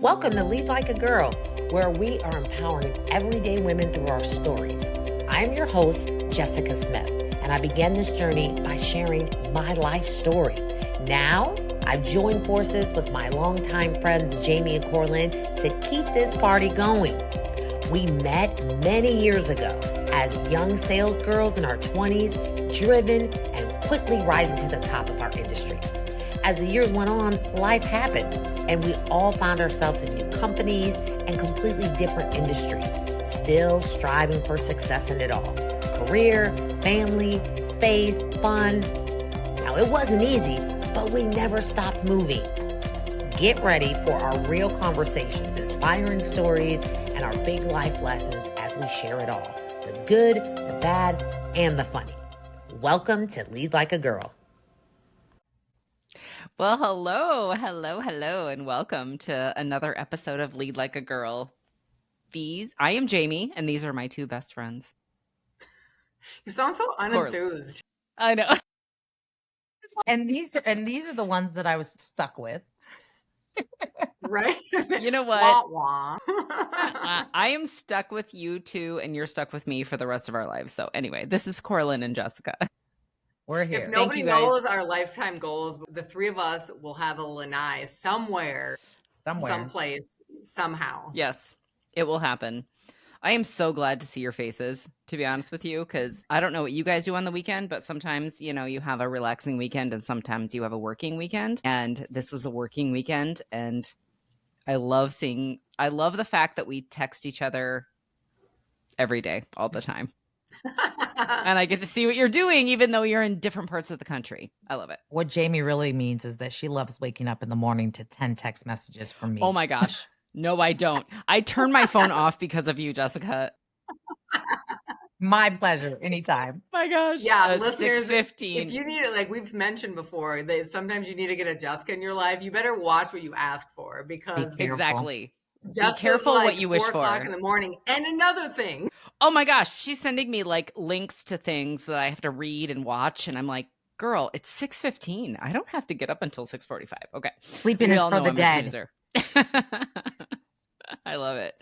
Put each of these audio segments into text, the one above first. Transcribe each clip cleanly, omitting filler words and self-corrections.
Welcome to Lead Like a Girl, where we are empowering everyday women through our stories. I'm your host, Jessica Smith, and I began this journey by sharing my life story. Now, I've joined forces with my longtime friends, Jamie and Corlin, to keep this party going. We met many years ago as young sales girls in our 20s, driven and quickly rising to the top of our industry. As the years went on, life happened, and we all found ourselves in new companies and completely different industries, still striving for success in it all. Career, family, faith, fun. Now, it wasn't easy, but we never stopped moving. Get ready for our real conversations, inspiring stories, and our big life lessons as we share it all. The good, the bad, and the funny. Welcome to Lead Like a Girl. Well, hello, and welcome to another episode of Lead Like a Girl. I am Jamie, and these are my two best friends. You sound so unenthused. I know. And these are the ones that I was stuck with. Right? You know what? Wah, wah. I am stuck with you two, and you're stuck with me for the rest of our lives. So anyway, this is Corlin and Jessica. We're here. If nobody knows our lifetime goals, the three of us will have a lanai somewhere, someplace, somehow. Yes, it will happen. I am so glad to see your faces, to be honest with you, because I don't know what you guys do on the weekend, but sometimes, you know, you have a relaxing weekend and sometimes you have a working weekend. And this was a working weekend. And I love the fact that we text each other every day, all the time. And I get to see what you're doing, even though you're in different parts of the country. I love it. What Jamie really means is that she loves waking up in the morning to 10 text messages from me. Oh my gosh. No, I don't. I turn my phone off because of you, Jessica. My pleasure. Anytime. My gosh. Yeah, listeners, 6:15. if you need it, like we've mentioned before, that sometimes you need to get a Jessica in your life. You better watch what you ask for, because exactly. Jessica's be careful like what you wish 4 for. o'clock in the morning. And another thing. Oh my gosh, she's sending me like links to things that I have to read and watch, and I'm like, girl, it's 6:15. I don't have to get up until 6:45. Okay. Sleeping is for the dead. I love it.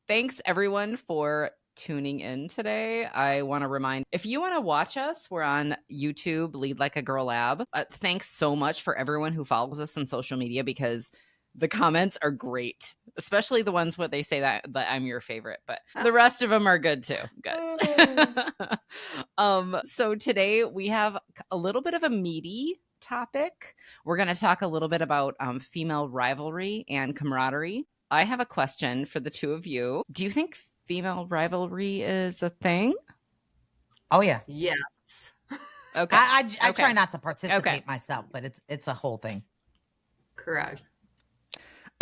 Thanks everyone for tuning in today. I want to remind, if you want to watch us, we're on YouTube, Lead Like a Girl Lab. Thanks so much for everyone who follows us on social media, because the comments are great, especially the ones where they say that I'm your favorite, but the rest of them are good too, guys. So today we have a little bit of a meaty topic. We're going to talk a little bit about female rivalry and camaraderie. I have a question for the two of you. Do you think female rivalry is a thing? Oh yeah. Yes. Okay. I try not to participate myself, but it's a whole thing. Correct.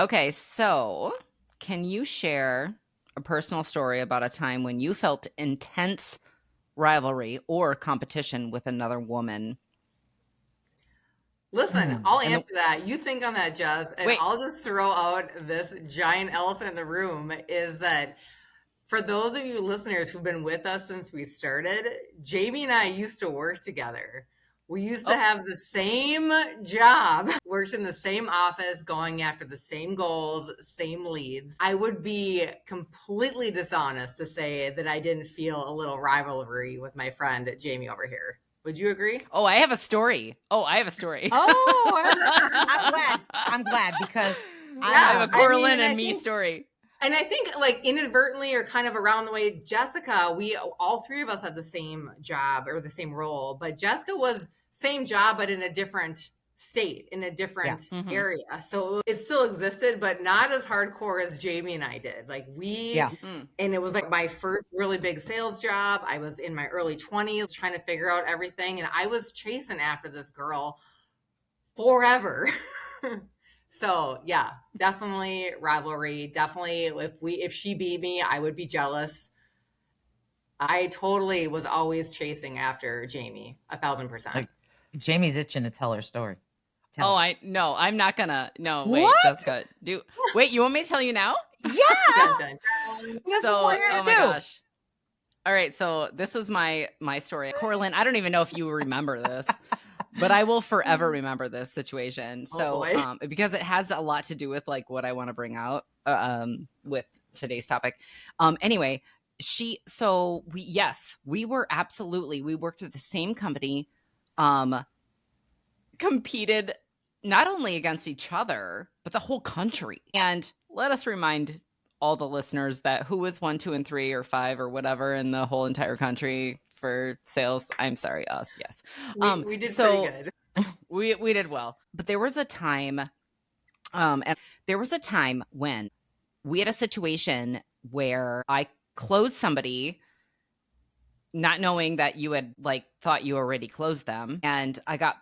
Okay, so can you share a personal story about a time when you felt intense rivalry or competition with another woman? Listen, I'll answer that. You think on that, Jess, and I'll just throw out this giant elephant in the room, is that for those of you listeners who've been with us since we started, Jamie and I used to work together. We used to have the same job, worked in the same office, going after the same goals, same leads. I would be completely dishonest to say that I didn't feel a little rivalry with my friend Jamie over here. Would you agree? Oh, I have a story. Oh, I'm glad because I have a Corlin and me story. And I think, like, inadvertently or kind of around the way, Jessica, all three of us had the same job or the same role, but Jessica was same job, but in a different state, in a different area. So it still existed, but not as hardcore as Jamie and I did. Like and it was like my first really big sales job. I was in my early 20s trying to figure out everything. And I was chasing after this girl forever. So yeah, definitely rivalry. Definitely if she beat me, I would be jealous. I totally was always chasing after Jamie 1,000%. Like, Jamie's itching to tell her story. I'm not gonna. No, wait, what? Jessica. Wait, you want me to tell you now? Yeah. Oh my gosh. All right, so this was my story. Corlin, I don't even know if you remember this. But I will forever remember this situation. Oh, So, boy. because it has a lot to do with like what I want to bring out with today's topic. Anyway, we worked at the same company, competed not only against each other, but the whole country. And let us remind all the listeners that who was 1, 2, and 3 or 5 or whatever in the whole entire country for sales. I'm sorry, us. Yes. We did pretty good. We did well. But there was a time, when we had a situation where I closed somebody not knowing that you had like thought you already closed them, and I got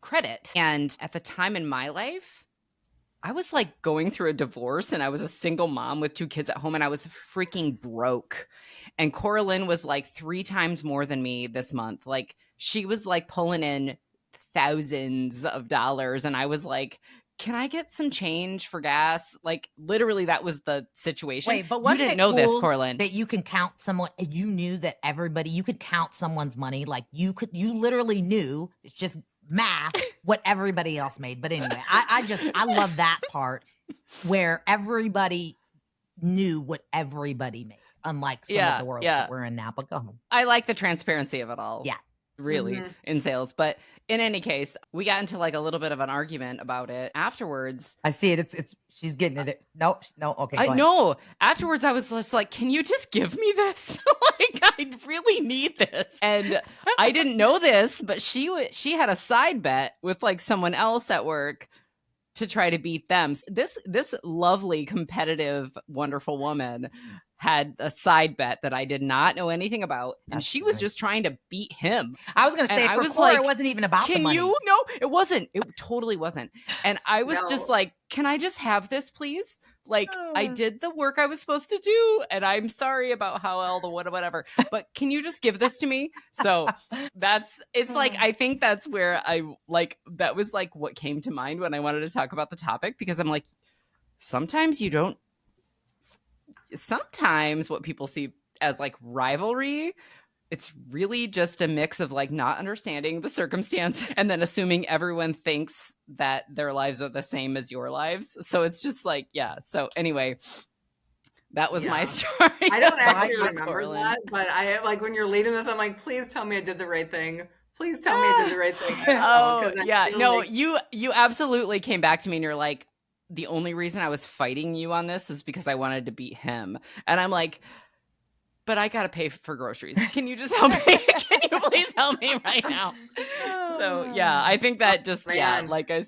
credit. And at the time in my life, I was like going through a divorce, and I was a single mom with 2 kids at home, and I was freaking broke. And Coraline was like 3 times more than me this month. Like she was like pulling in thousands of dollars, and I was like, can I get some change for gas? Like literally that was the situation. Wait, but you wasn't didn't it know cool this, Coraline. that you can count someone, you knew that you could count someone's money. Like you literally knew, it's just math, what everybody else made. But anyway, I love that part where everybody knew what everybody made, unlike some of the worlds that we're in now. But go ahead. I like the transparency of it all. Yeah. Really, in sales. But in any case, we got into like a little bit of an argument about it afterwards. I see it. It's she's getting it. No. Okay. I know. Afterwards, I was just like, can you just give me this? Like, I really need this. And I didn't know this, but she had a side bet with like someone else at work to try to beat them. This lovely, competitive, wonderful woman had a side bet that I did not know anything about, and she was just trying to beat him. I was going to say, I for was Cora, like, it wasn't even about the money. No, it wasn't. It totally wasn't. And I was just like, can I just have this, please? Like, I did the work I was supposed to do, and I'm sorry about how all the whatever, but can you just give this to me? So it's like, I think that's where that was like what came to mind when I wanted to talk about the topic, because I'm like, sometimes what people see as like rivalry, it's really just a mix of like not understanding the circumstance and then assuming everyone thinks that their lives are the same as your lives. So it's just like, yeah. So anyway, that was my story. I don't actually remember that, but I like when you're leading this, I'm like, please tell me I did the right thing. Please tell me I did the right thing. You absolutely came back to me and you're like, the only reason I was fighting you on this is because I wanted to beat him. And I'm like, but I got to pay for groceries. Can you just help me? Can you please help me right now? So, yeah, I think that just, oh my gosh,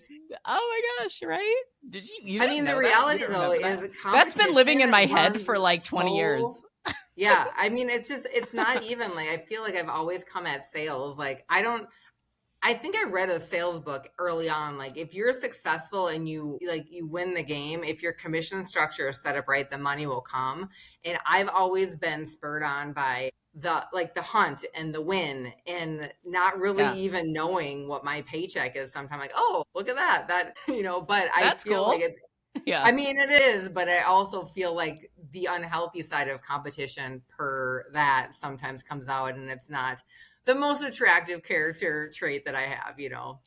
right? Did you I mean, the reality though is that's been living in my head for like 20 years. Yeah. I mean, it's not even like, I feel like I've always come at sales. Like, I think I read a sales book early on. Like, if you're successful and you win the game, if your commission structure is set up right, the money will come. And I've always been spurred on by the hunt and the win, and not really even knowing what my paycheck is. Sometimes like, oh, look at that, but I feel cool. like it. Yeah. I mean, it is, but I also feel like the unhealthy side of competition per that sometimes comes out, and it's not the most attractive character trait that I have,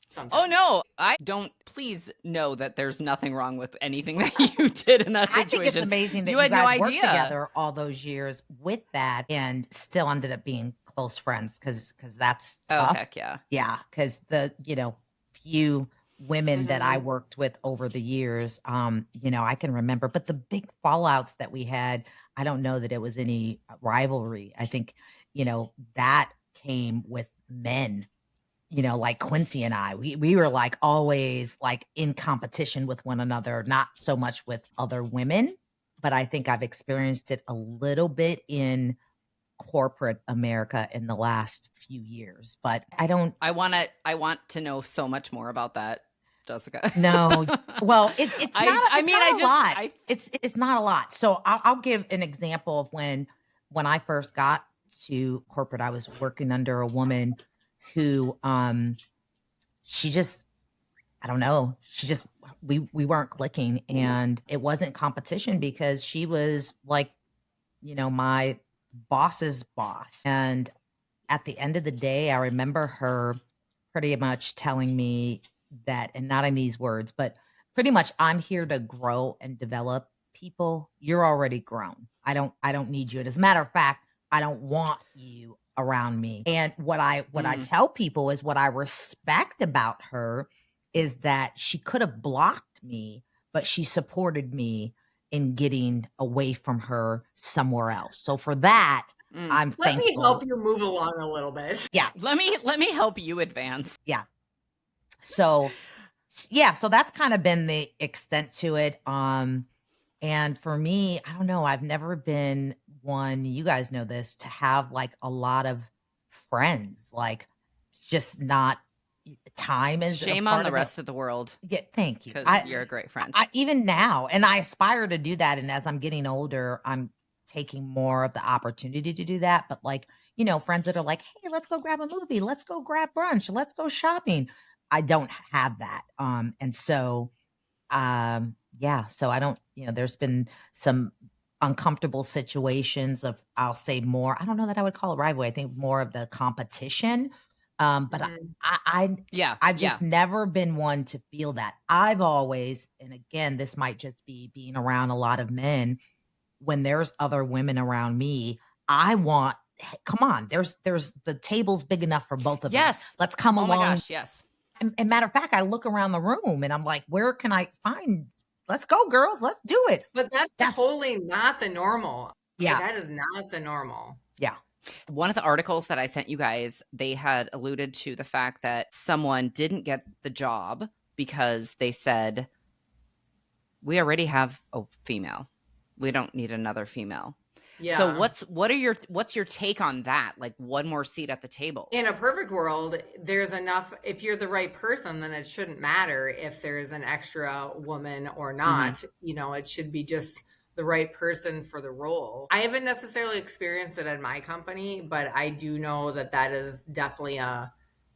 sometimes. Oh, no, I don't. Please know that there's nothing wrong with anything that you did in that situation. I think it's amazing that you had guys no idea. worked together all those years with that and still ended up being close friends, because that's tough. Oh, heck yeah. Yeah, because the, few women that I worked with over the years, I can remember. But the big fallouts that we had, I don't know that it was any rivalry. I think, that came with men, like Quincy and I, we were like always like in competition with one another, not so much with other women, but I think I've experienced it a little bit in corporate America in the last few years. But I want to know so much more about that, Jessica. No, well, it's not a lot. It's not a lot. So I'll give an example of when I first got to corporate. I was working under a woman who, she just, I don't know, we weren't clicking, and it wasn't competition because she was like, my boss's boss. And at the end of the day, I remember her pretty much telling me that, and not in these words, but pretty much I'm here to grow and develop people. You're already grown. I don't need you. And as a matter of fact, I don't want you around me. And what I tell people is what I respect about her is that she could have blocked me, but she supported me in getting away from her somewhere else. So for that, I'm Let me thankful. help you move along a little bit. Yeah. Let me help you advance. Yeah. So yeah, so that's kind of been the extent to it. And for me, I don't know, I've never been one, you guys know this, to have like a lot of friends. Like it's just not time is a Shame on part the of it. rest of the world, Yeah, thank you. because you're a great friend. I even now, and I aspire to do that. And as I'm getting older, I'm taking more of the opportunity to do that. But like, friends that are like, hey, let's go grab a movie, let's go grab brunch, let's go shopping. I don't have that. And so yeah, so I don't, there's been some uncomfortable situations of, I'll say more, I don't know that I would call it rivalry. I think more of the competition. But Mhm. Yeah, I've yeah. just never been one to feel that. I've always, and again, this might just be being around a lot of men, when there's other women around me, I want, hey, come on, there's the table's big enough for both of us. Yes. Let's come Oh my along. gosh, yes. And matter of fact, I look around the room and I'm like, where can I find? Let's go, girls. Let's do it. But that's That's totally not the normal. Like, yeah, that is not the normal. yeah, One of the articles that I sent you guys, they had alluded to the fact that someone didn't get the job because they said, we already have a female. We don't need another female. Yeah. So what's your take on that? Like, one more seat at the table. In a perfect world, there's enough. If you're the right person, then it shouldn't matter if there's an extra woman or not. It should be just the right person for the role. I haven't necessarily experienced it in my company, but I do know that is definitely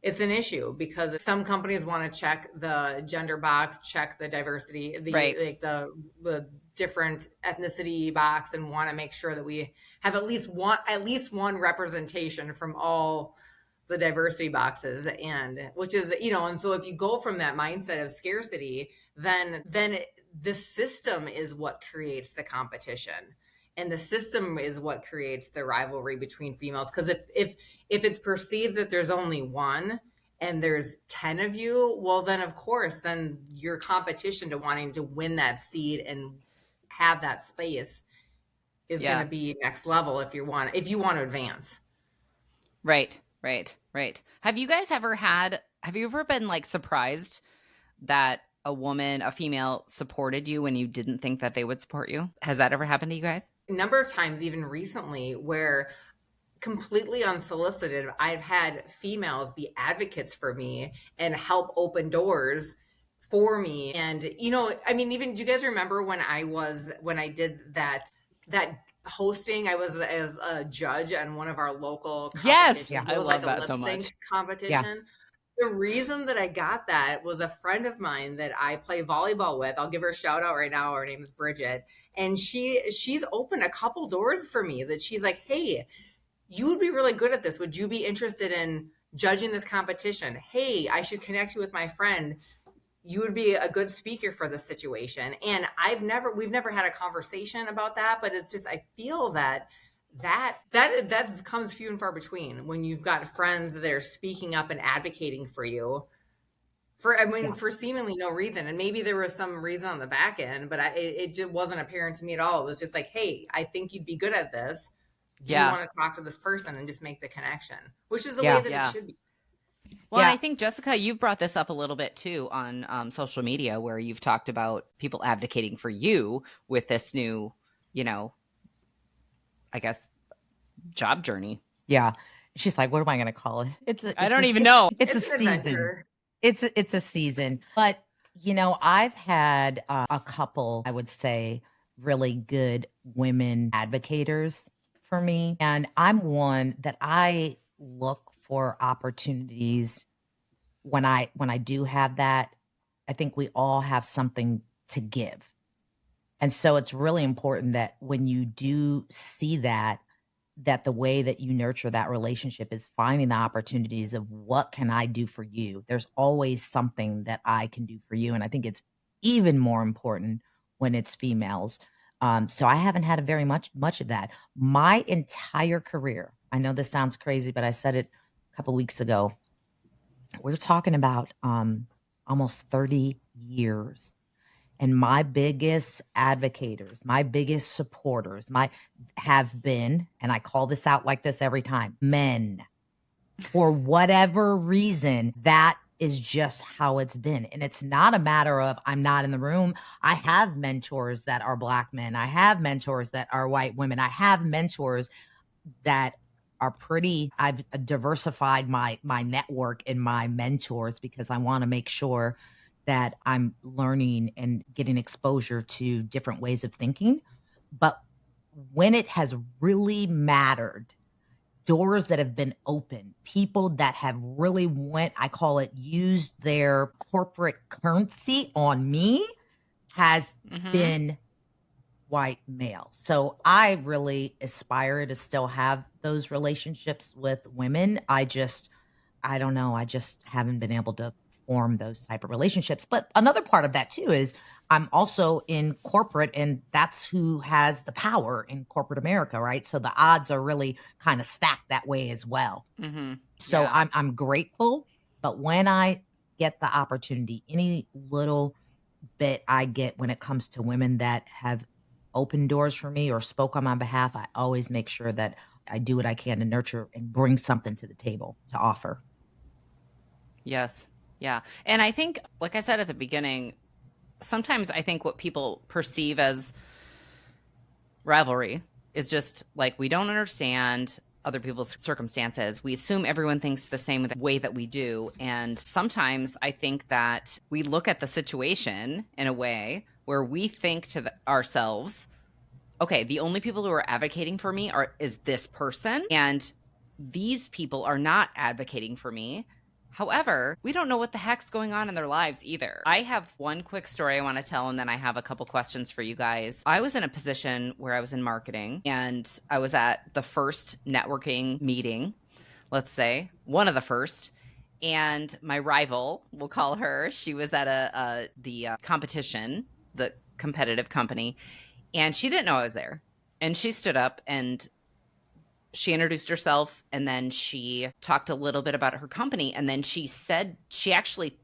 it's an issue, because some companies want to check the gender box, check the diversity, Right. like the different ethnicity box, and want to make sure that we have at least one representation from all the diversity boxes, and which is, and so if you go from that mindset of scarcity, then the system is what creates the competition, and the system is what creates the rivalry between females. Because if it's perceived that there's only one and there's 10 of you, well, then of course, then your competition to wanting to win that seed and have that space is going to be next level if you want to advance. Right. Have you ever been like surprised that a female supported you when you didn't think that they would support you? Has that ever happened to you guys? A number of times, even recently, where completely unsolicited, I've had females be advocates for me and help open doors for me. And, even, do you guys remember when I did that hosting? I was as a judge on one of our local competitions. Yes, It I was love like a that so lip sync much. competition. Yeah. The reason that I got that was a friend of mine that I play volleyball with. I'll give her a shout out right now. Her name is Bridget. And she's opened a couple doors for me, that she's like, hey, you would be really good at this. Would you be interested in judging this competition? Hey, I should connect you with my friend. You would be a good speaker for this situation. And we've never had a conversation about that, but it's just, I feel that comes few and far between when you've got friends that are speaking up and advocating for you for seemingly no reason. And maybe there was some reason on the back end, but it just wasn't apparent to me at all. It was just like, hey, I think you'd be good at this. Do you want to talk to this person and just make the connection, which is the way that it should be. Well, I think, Jessica, you've brought this up a little bit too on social media, where you've talked about people advocating for you with this new, I guess, job journey. Yeah. She's like, what am I going to call it? I don't even know. It's a season. Adventure. It's a season. But, I've had a couple, I would say, really good women advocators for me. And I'm one that I look for opportunities when I do have that. I think we all have something to give. And so it's really important that when you do see that, that the way that you nurture that relationship is finding the opportunities of what can I do for you? There's always something that I can do for you. And I think it's even more important when it's females. So I haven't had a very much of that. My entire career, I know this sounds crazy, but I said it a couple weeks ago. We're talking about almost 30 years. And my biggest advocators, my biggest supporters, my have been, and I call this out like this every time, men. For whatever reason, that is just how it's been. And it's not a matter of I'm not in the room. I have mentors that are Black men. I have mentors that are white women. I have mentors that are pretty I've diversified my network and my mentors because I want to make sure that I'm learning and getting exposure to different ways of thinking. But when it has really mattered, doors that have been open, people that have really I call it, used their corporate currency on me has been white male. So I really aspire to still have those relationships with women. I don't know. I just haven't been able to form those type of relationships. But another part of that too is I'm also in corporate, and that's who has the power in corporate America, right? So the odds are really kind of stacked that way as well. So Yeah. I'm grateful, but when I get the opportunity, any little bit I get when it comes to women that have opened doors for me or spoke on my behalf, I always make sure that I do what I can to nurture and bring something to the table to offer. Yes. Yeah. And I think, like I said at the beginning, sometimes I think what people perceive as rivalry is just like we don't understand other people's circumstances. We assume everyone thinks the same way that we do. And sometimes I think that we look at the situation in a way where we think to ourselves, okay, the only people who are advocating for me is this person, and these people are not advocating for me. However, we don't know what the heck's going on in their lives either. I have one quick story I want to tell, and then I have a couple questions for you guys. I was in a position where I was in marketing, and I was at the first networking meeting, let's say, one of the first. And my rival, we'll call her, she was at the competition, the competitive company, and she didn't know I was there. And she stood up and she introduced herself, and then she talked a little bit about her company. And then she said, she actually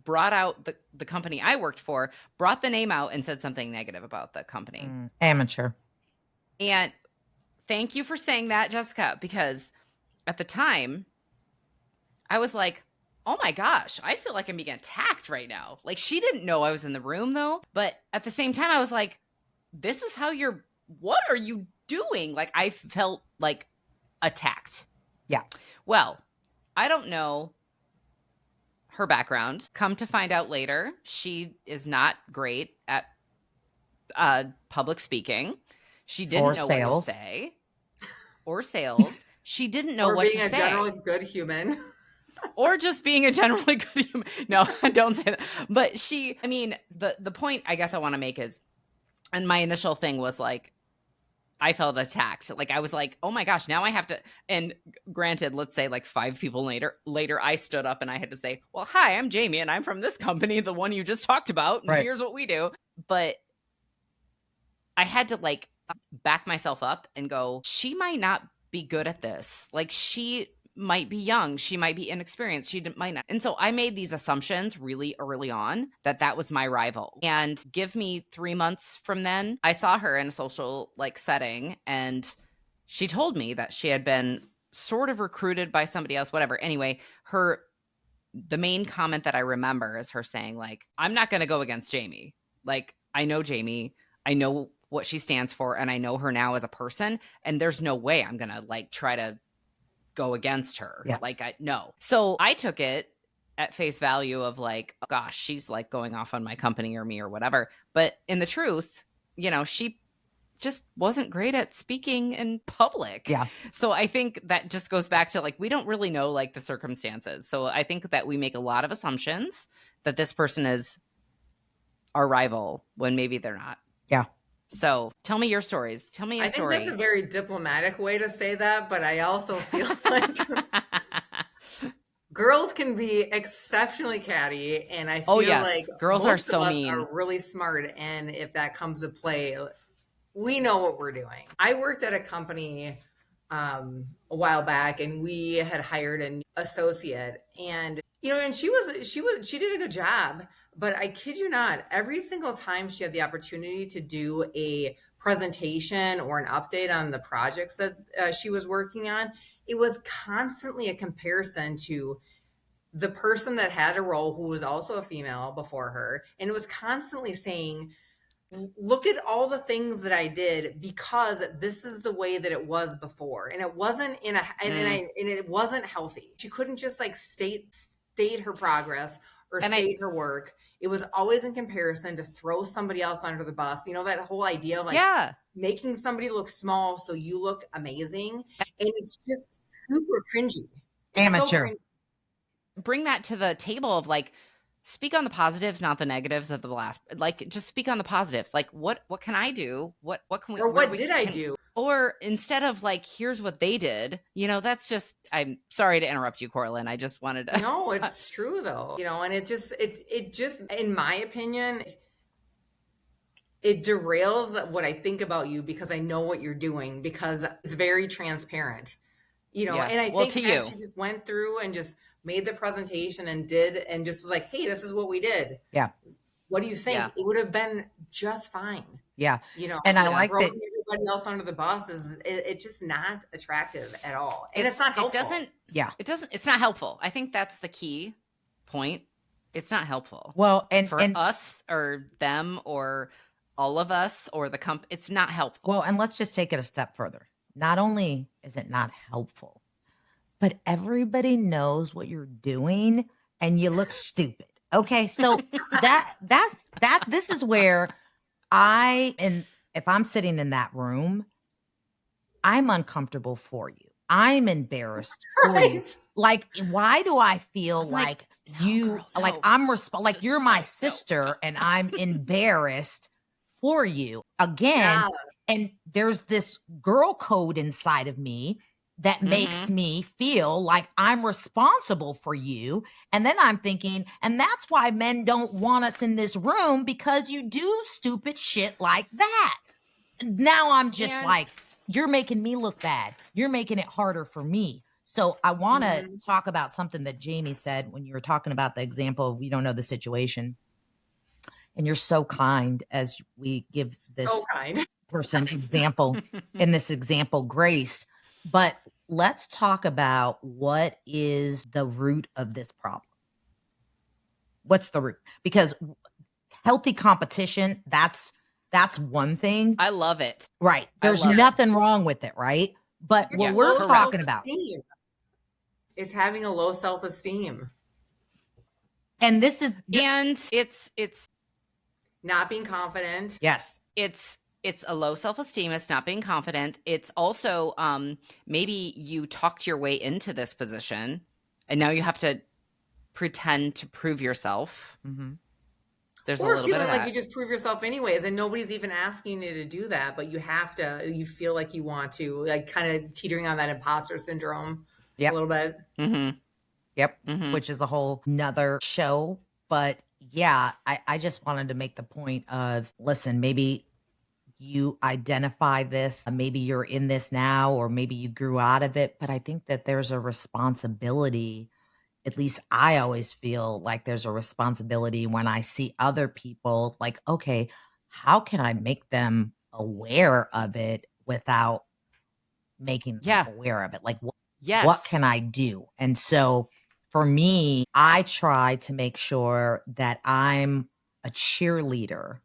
brought out the company I worked for, brought the name out and said something negative about the company. Amateur. And thank you for saying that, Jessica, because at the time I was like, oh my gosh, I feel like I'm being attacked right now. Like, she didn't know I was in the room though. But at the same time, I was like, this is how what are you doing? Like, I felt like attacked. Yeah. Well, I don't know her background. Come to find out later, she is not great at public speaking. She didn't know what to say. Or sales. She didn't know what to say. Or being a generally good human. Or just being a generally good human. No, don't say that. But the point I guess I want to make is, and my initial thing was like, I felt attacked. Like, I was like, oh my gosh, now I have to. And granted, let's say like 5 people later, I stood up and I had to say, well, hi, I'm Jamie and I'm from this company, the one you just talked about. And here's what we do. But I had to like back myself up and go, she might not be good at this. Like, she might be young. She might be inexperienced. Might not. And so I made these assumptions really early on that was my rival. And give me 3 months from then, I saw her in a social like setting, and she told me that she had been sort of recruited by somebody else, whatever. Anyway, the main comment that I remember is her saying like, I'm not going to go against Jamie. Like, I know Jamie. I know what she stands for, and I know her now as a person, and there's no way I'm going to like try to go against her. Yeah. Like, no. So I took it at face value of like, oh gosh, she's like going off on my company or me or whatever. But in the truth, she just wasn't great at speaking in public. Yeah. So I think that just goes back to like, we don't really know like the circumstances. So I think that we make a lot of assumptions that this person is our rival when maybe they're not. Yeah. So tell me your stories. Tell me a I think story. that's a very diplomatic way to say that, but I also feel like girls can be exceptionally catty, and I Oh, feel like yes. Girls are most of so us mean. are really smart, and if that comes to play, we know what we're doing. I worked at a company a while back, and we had hired an associate, and and she did a good job, but I kid you not, every single time she had the opportunity to do a presentation or an update on the projects that she was working on, it was constantly a comparison to the person that had a role who was also a female before her, and it was constantly saying, look at all the things that I did because this is the way that it was before, and it wasn't in a and it wasn't healthy. She couldn't just like state her progress or And state her work. It was always in comparison to throw somebody else under the bus. That whole idea of like making somebody look small so you look amazing, and it's just super cringy. It's Amateur. so cringy. Bring that to the table of like, speak on the positives, not the negatives of the last. Like, just speak on the positives. Like, what can I do? What can we? Or what did I do? Or instead of like, here's what they did. That's just. I'm sorry to interrupt you, Cortland. I just wanted to. No, it's true though. And it just, in my opinion, it derails what I think about you because I know what you're doing because it's very transparent. And I think that she just went through and just made the presentation and just was like, hey, this is what we did. Yeah. What do you think? It would have been just fine. Yeah. And I like that everybody else under the bus it's just not attractive at all. And it's not helpful. It's not helpful. I think that's the key point. It's not helpful. Well, and for us or them or all of us or the company, it's not helpful. Well, and let's just take it a step further. Not only is it not helpful, but everybody knows what you're doing and you look stupid. Okay. So this is where if I'm sitting in that room, I'm uncomfortable for you. I'm embarrassed for you. Like, why do I feel like you, girl, like I'm like you're my sister and I'm embarrassed for you again. Yeah. And there's this girl code inside of me that makes me feel like I'm responsible for you. And then I'm thinking, and that's why men don't want us in this room because you do stupid shit like that. Now I'm just like, you're making me look bad. You're making it harder for me. So I want to talk about something that Jamie said when you were talking about the example of we don't know the situation. And you're so kind as we give this person example in this example, Grace. But let's talk about what is the root of this problem. What's the root? Because healthy competition, that's one thing. I love it. Right. There's nothing wrong with it, right? But what we're talking about is having a low self-esteem. And this is and it's not being confident. Yes. It's a low self-esteem. It's not being confident. It's also maybe you talked your way into this position and now you have to pretend to prove yourself. There's or a little bit of that. Like you just prove yourself anyways, and nobody's even asking you to do that, but you have to. You feel like you want to, like kind of teetering on that imposter syndrome a little bit. Yep. Which is a whole nother show. But yeah, I just wanted to make the point of, listen, maybe you identify this, maybe you're in this now, or maybe you grew out of it. But I think that there's a responsibility. At least I always feel like there's a responsibility when I see other people like, okay, how can I make them aware of it without making them aware of it? Like, what can I do? And so for me, I try to make sure that I'm a cheerleader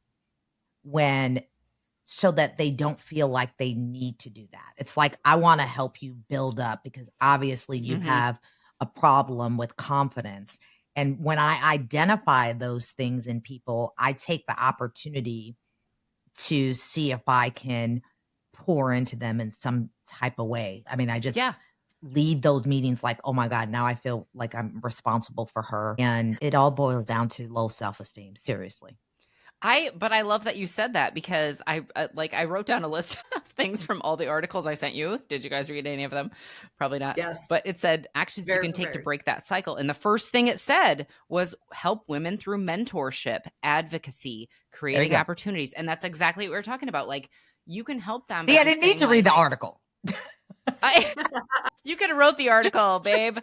so that they don't feel like they need to do that. It's like, I want to help you build up because obviously you have a problem with confidence. And when I identify those things in people, I take the opportunity to see if I can pour into them in some type of way. I mean, I just leave those meetings like, oh my God, now I feel like I'm responsible for her. And it all boils down to low self-esteem. Seriously. But I love that you said that, because I wrote down a list of things from all the articles I sent you. Did you guys read any of them? Probably not. Yes. But it said actions you Very can take to prepared. break that cycle. And the first thing it said was help women through mentorship, advocacy, creating go. opportunities. And that's exactly what we're talking about. Like, you can help them. See, I didn't need to read the article. You could have wrote the article, babe.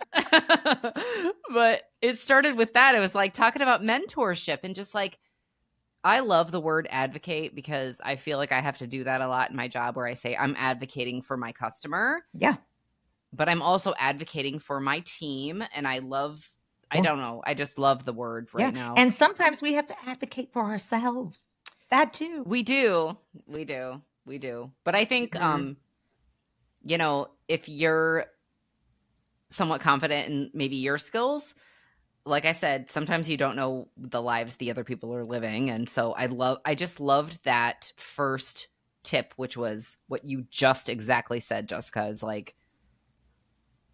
But it started with that. It was like talking about mentorship, and just like, I love the word advocate, because I feel like I have to do that a lot in my job, where I say I'm advocating for my customer. Yeah. But I'm also advocating for my team. And I don't know. I just love the word right now. And sometimes we have to advocate for ourselves. That too. We do. But I think, if you're somewhat confident in maybe your skills, like I said, sometimes you don't know the lives the other people are living. And so I just loved that first tip, which was what you just exactly said, Jessica, is like,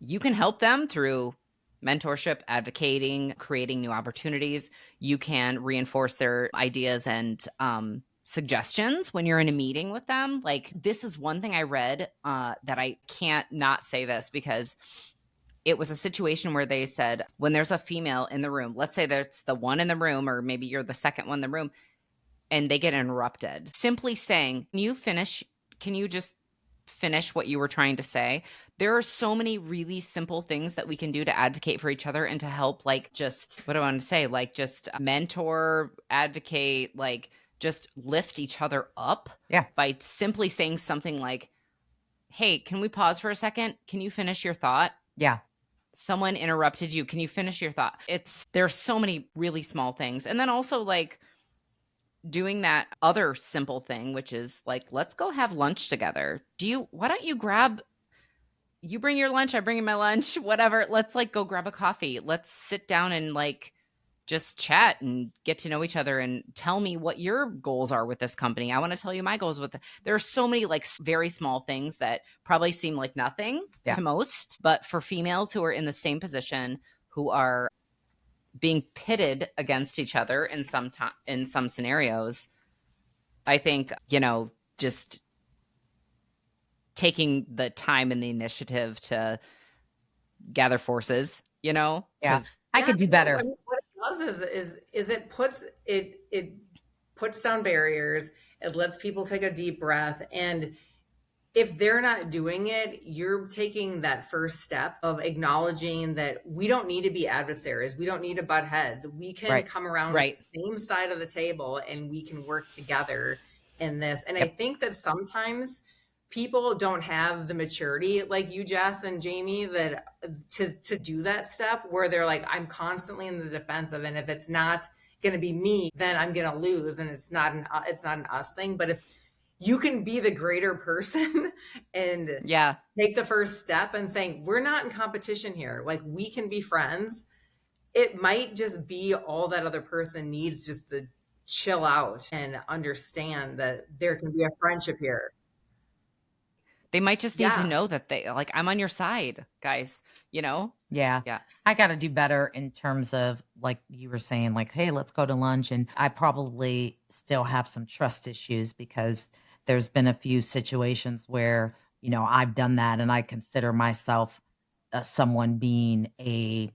you can help them through mentorship, advocating, creating new opportunities. You can reinforce their ideas and suggestions when you're in a meeting with them. Like, this is one thing I read that I can't not say this, because it was a situation where they said, when there's a female in the room, let's say that's the one in the room, or maybe you're the second one in the room, and they get interrupted, simply saying, can you just finish what you were trying to say? There are so many really simple things that we can do to advocate for each other, and to help, like, just, what do I want to say? Like, just mentor, advocate, like, just lift each other up. Yeah. By simply saying something like, hey, can we pause for a second? Can you finish your thought? Yeah. Someone interrupted you. Can you finish your thought? There's so many really small things. And then also, like, doing that other simple thing, which is like, let's go have lunch together. Why don't you bring your lunch, I bring in my lunch, whatever. Let's like go grab a coffee. Let's sit down and like just chat and get to know each other, and tell me what your goals are with this company. I want to tell you my goals there are so many like very small things that probably seem like nothing to most, but for females who are in the same position, who are being pitted against each other in some scenarios, I think, just taking the time and the initiative to gather forces, Yeah. I could do better. I mean, what it does is it puts down barriers. It lets people take a deep breath. And if they're not doing it, you're taking that first step of acknowledging that we don't need to be adversaries. We don't need to butt heads. We can come around the same side of the table, and we can work together in this. And I think that sometimes people don't have the maturity like you, Jess and Jamie, that to do that step, where they're like, I'm constantly in the defensive, and if it's not going to be me, then I'm going to lose, and it's not an us thing. But if you can be the greater person and take the first step and saying, we're not in competition here, like, we can be friends. It might just be all that other person needs, just to chill out and understand that there can be a friendship here. They might just need to know that I'm on your side, guys, Yeah. Yeah. I got to do better in terms of, like you were saying, like, hey, let's go to lunch. And I probably still have some trust issues, because there's been a few situations where, I've done that, and I consider myself someone being a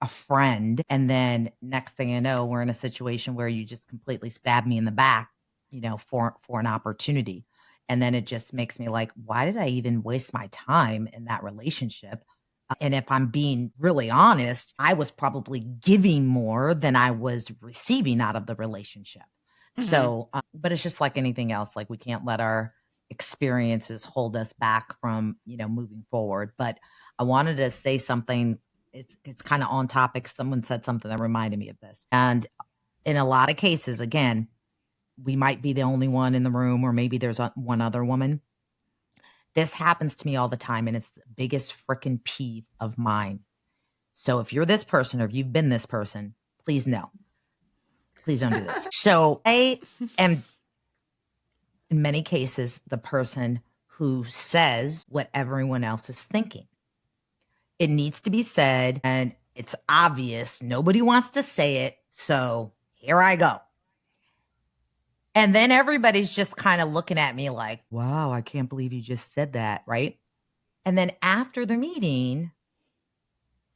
friend. And then next thing I know, we're in a situation where you just completely stab me in the back, for an opportunity. And then it just makes me like, why did I even waste my time in that relationship? And if I'm being really honest, I was probably giving more than I was receiving out of the relationship. So, but it's just like anything else. Like, we can't let our experiences hold us back from, moving forward. But I wanted to say something. It's kind of on topic. Someone said something that reminded me of this. And in a lot of cases, again, we might be the only one in the room, or maybe there's one other woman. This happens to me all the time, and it's the biggest freaking peeve of mine. So if you're this person, or if you've been this person, please no. Please don't do this. So I am, in many cases, the person who says what everyone else is thinking. It needs to be said, and it's obvious. Nobody wants to say it. So here I go. And then everybody's just kind of looking at me like, wow, I can't believe you just said that. Right. And then after the meeting,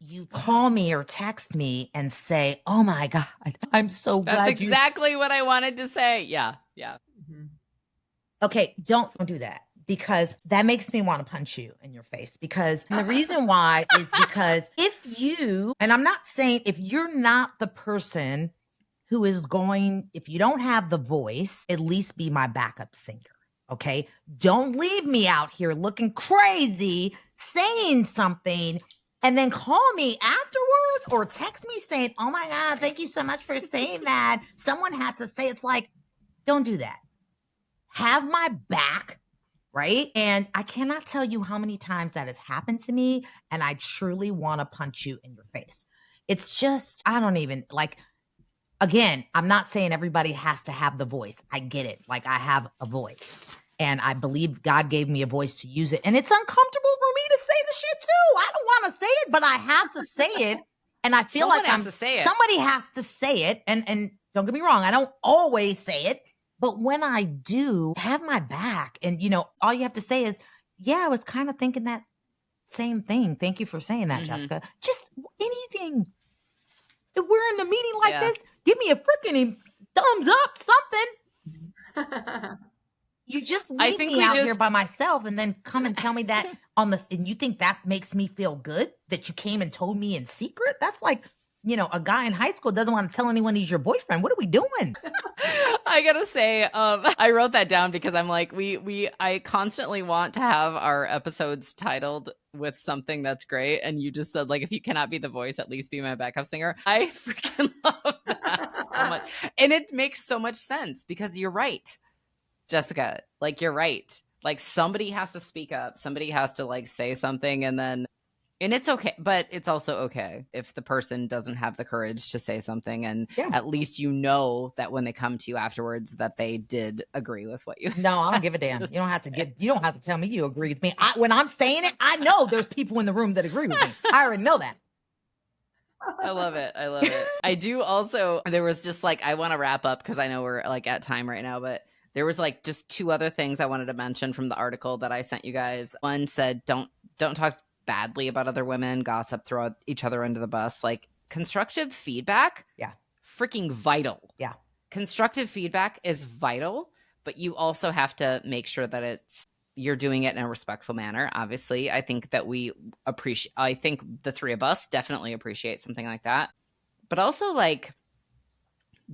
you call me or text me and say, oh my God, I'm so That's glad exactly what I wanted to say. Yeah. Yeah. Mhm. Okay, don't do that because that makes me want to punch you in your face. Because and the reason why is because if you, and I'm not saying if you're not the person who is going, if you don't have the voice, at least be my backup singer. Okay. Don't leave me out here looking crazy, saying something, and then call me afterwards or text me saying, oh my God, thank you so much for saying that. Someone had to say, it's like, don't do that. Have my back, right? And I cannot tell you how many times that has happened to me, and I truly want to punch you in your face. It's just, I don't even like, again, I'm not saying everybody has to have the voice. I get it. Like, I have a voice, and I believe God gave me a voice to use it. And it's uncomfortable for me to say the shit too. I don't want to say it, but I have to say it. And I feel Someone like has to say it. somebody has to say it. And don't get me wrong, I don't always say it. But when I do, have my back. And, all you have to say is, yeah, I was kind of thinking that same thing. Thank you for saying that, Jessica. Just anything. If we're in a meeting like this, give me a freaking thumbs up, something. You just leave me out here by myself and then come and tell me that on this. And you think that makes me feel good that you came and told me in secret? That's like, a guy in high school doesn't want to tell anyone he's your boyfriend. What are we doing? I gotta say, I wrote that down because I'm like, I constantly want to have our episodes titled with something that's great. And you just said, like, if you cannot be the voice, at least be my backup singer. I freaking love that so much. And it makes so much sense because you're right, Jessica. Like, you're right. Like, somebody has to speak up. Somebody has to, like, say something, and it's okay, but it's also okay if the person doesn't have the courage to say something, and at least that when they come to you afterwards that they did agree with what you. No, I don't give a damn. You don't have to tell me you agree with me. When I'm saying it, I know there's people in the room that agree with me. I already know that. I love it. I do also, there was just like, I want to wrap up because I know we're like at time right now, but there was like just two other things I wanted to mention from the article that I sent you guys. One said, don't talk badly about other women, gossip, throw each other under the bus. Like, constructive feedback, freaking vital. Yeah. Constructive feedback is vital, but you also have to make sure that you're doing it in a respectful manner. Obviously, I think that I think the three of us definitely appreciate something like that. But also, like,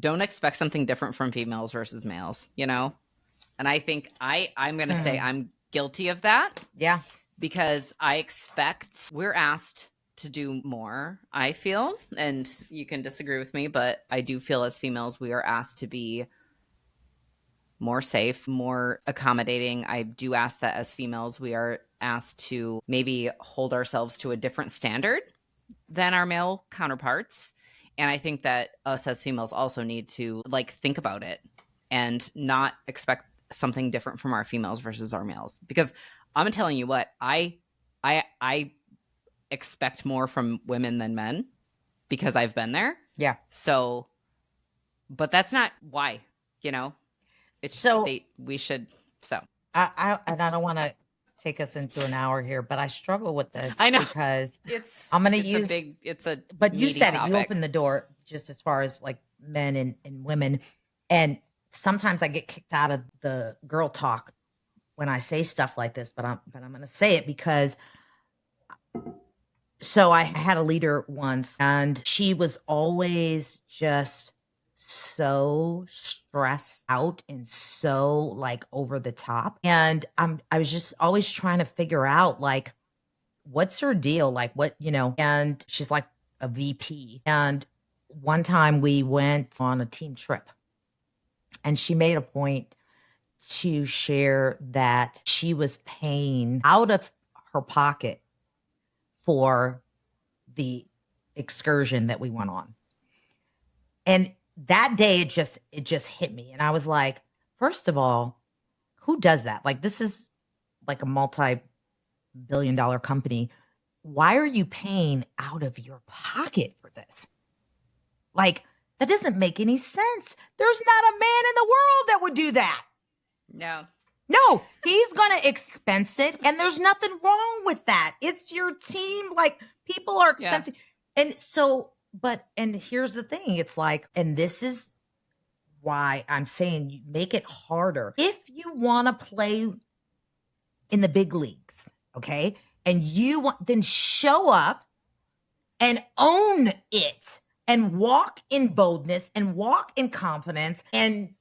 don't expect something different from females versus males, And I think I'm going to say I'm guilty of that. Yeah. Because we're asked to do more, I feel, and you can disagree with me, but I do feel as females, we are asked to be more safe, more accommodating. I do ask that as females, we are asked to maybe hold ourselves to a different standard than our male counterparts. And I think that us as females also need to like think about it and not expect something different from our females versus our males. Because I'm telling you what, I expect more from women than men because I've been there. Yeah. So, but that's not why, It's so we should. So I don't want to take us into an hour here, but I struggle with this. I know because I'm going to use but you said it. You opened the door just as far as like men and women, and sometimes I get kicked out of the girl talk when I say stuff like this, but I'm going to say it because. So I had a leader once, and she was always just so stressed out and so like over the top. And I was just always trying to figure out like, what's her deal? Like and she's like a VP. And one time we went on a team trip, and she made a point to share that she was paying out of her pocket for the excursion that we went on. And that day it just hit me. And I was like, first of all, who does that? Like, this is like a multi-billion-dollar company. Why are you paying out of your pocket for this? Like, That doesn't make any sense. There's not a man in the world that would do that. No. No, he's going to expense it. And there's nothing wrong with that. It's your team. Like, people are expensive. And so, and here's the thing. It's like, and this is why I'm saying you make it harder. If you want to play in the big leagues, okay, and you want, then show up and own it and walk in boldness and walk in confidence. And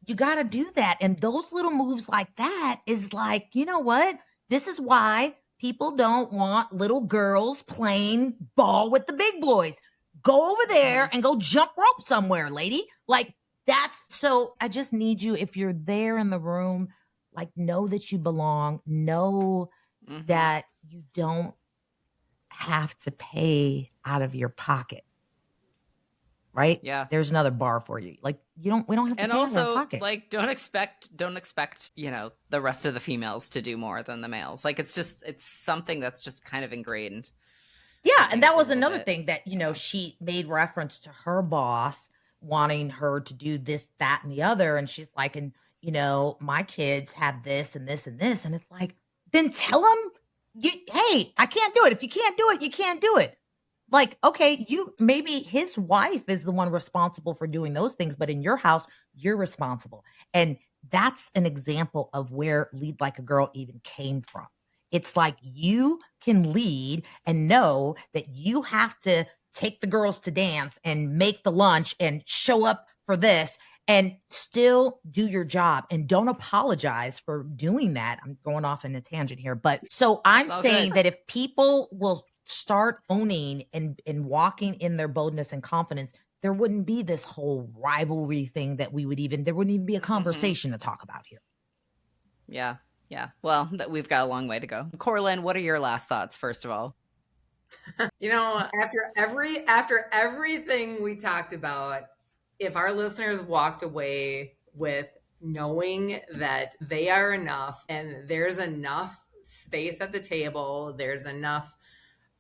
you got to do that. And those little moves like that is like, you know what? This is why people don't want little girls playing ball with the big boys. Go over there and go jump rope somewhere, lady. Like, that's so I just need you, if you're there in the room, like, know that you belong, know that you don't have to pay out of your pocket. Right? Yeah. There's another bar for you. Like, we don't have to and pay out of our also pocket. like don't expect the rest of the females to do more than the males. Like, it's something that's just kind of ingrained. Yeah, and that was another thing that, she made reference to her boss wanting her to do this, that, and the other. And she's like, and, my kids have this and this and this. And it's like, then tell them, hey, I can't do it. If you can't do it, you can't do it. Like, okay, maybe his wife is the one responsible for doing those things, but in your house, you're responsible. And that's an example of where Lead Like a Girl even came from. It's like, you can lead and know that you have to take the girls to dance and make the lunch and show up for this and still do your job, and don't apologize for doing that. I'm going off in a tangent here, but so I'm saying that if people will start owning and walking in their boldness and confidence, there wouldn't be this whole rivalry thing there wouldn't even be a conversation to talk about here. Yeah. Yeah. Well, we've got a long way to go. Corlin, what are your last thoughts, first of all? After everything we talked about, if our listeners walked away with knowing that they are enough and there's enough space at the table, there's enough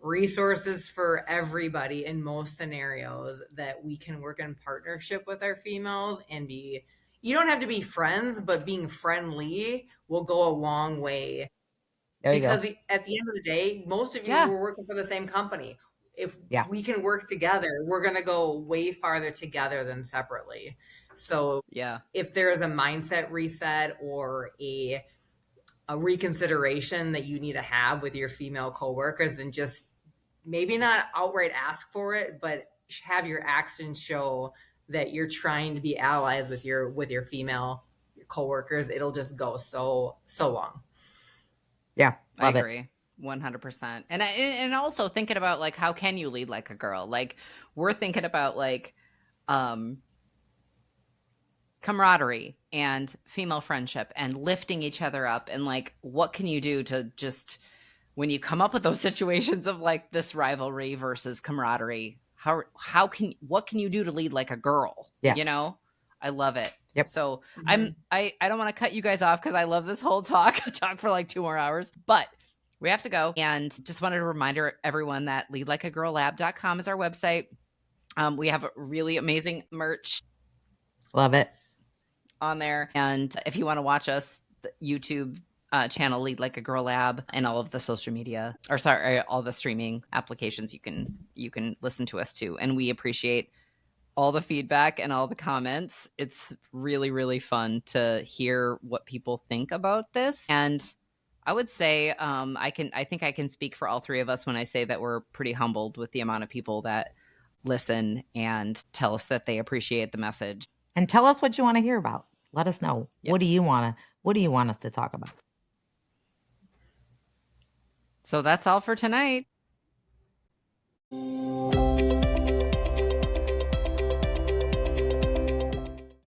resources for everybody in most scenarios, that we can work in partnership with our females and you don't have to be friends, but being friendly will go a long way. Because at the end of the day, most of you were working for the same company. If we can work together, we're going to go way farther together than separately. So if there is a mindset reset or a reconsideration that you need to have with your female coworkers, and just maybe not outright ask for it, but have your actions show that you're trying to be allies with your female coworkers, it'll just go so long. Yeah, I agree. 100%. And also thinking about, like, how can you lead like a girl? Like, we're thinking about, like, camaraderie and female friendship and lifting each other up, and, like, what can you do to just, when you come up with those situations of, like, this rivalry versus camaraderie, what can you do to lead like a girl? Yeah. I love it. Yep. So I don't want to cut you guys off because I love this whole talk. I talk for like 2 more hours, but we have to go. And just wanted to remind everyone that leadlikeagirllab.com is our website. We have really amazing merch. Love it. On there. And if you want to watch us, the YouTube channel, Lead Like a Girl Lab, and all of the social media, all the streaming applications, you can listen to us too. And we appreciate all the feedback and all the comments. It's really, really fun to hear what people think about this. And I would say I think I can speak for all three of us when I say that we're pretty humbled with the amount of people that listen and tell us that they appreciate the message. And tell us what you want to hear about. Let us know. Yes. What do you want us to talk about? So that's all for tonight.